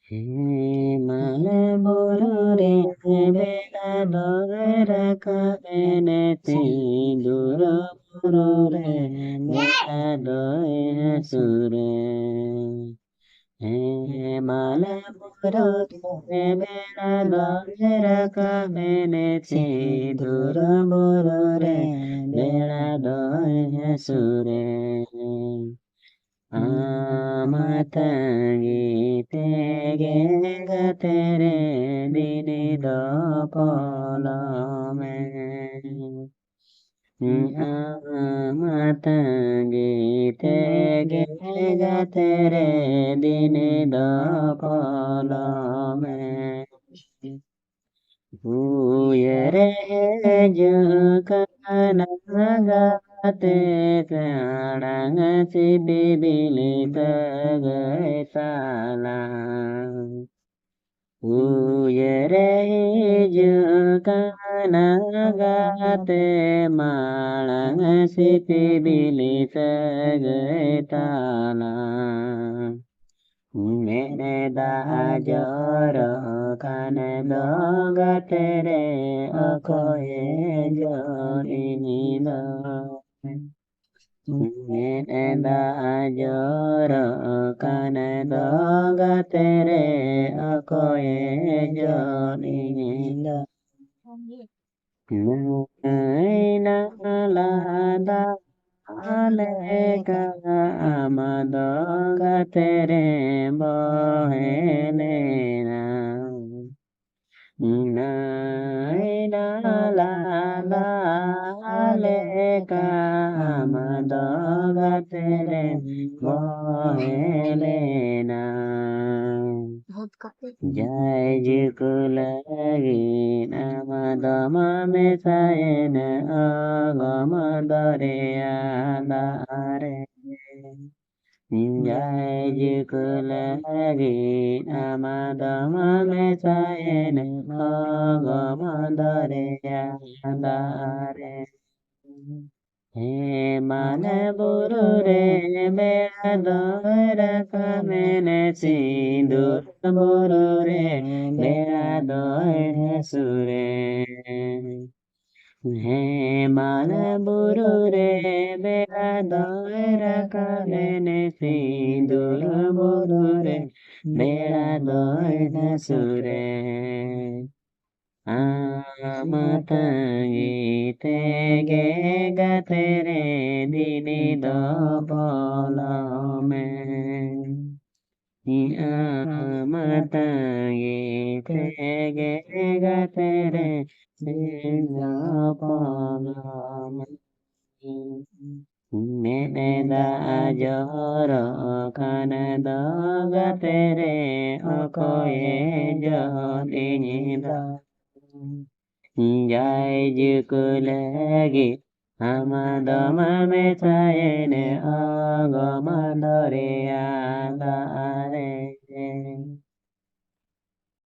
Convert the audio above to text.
He mala borore bela dora kabene ti dura borore bela doe sure. He mala borore bela dora kabene ti dura borore bela doe sure. Amatangi tere dini do polome. Amatangi tere dini do polome. Uyere jukanaga sarang si bibili tagetala. Uyere jukanaga malang si bibili tagetala. Mene da joro kane doga tere okoye jori nido. Mene da joro kane doga tere okoye jori nido. Naina la da aleka amadoga tere bohelena. Naina la da aleka amadoga tere bohelena. Jai Jukulagi Namadama Mesayana Agamadare Adare. Jai Jukulagi Namadama Mesayana Agamadare Adare. He mane burure bela dora kamene sindur burure bela dora sure. He mane burure bela dora kamene sindur burure bela dora sure. Amatangi tege gatere dini do polome. Amatangi tege gatere dini do polome. Mene da joro kana do gatere okoye jodi nido. Jai Jukulagi Amadama Mesayene Agamadare Adare.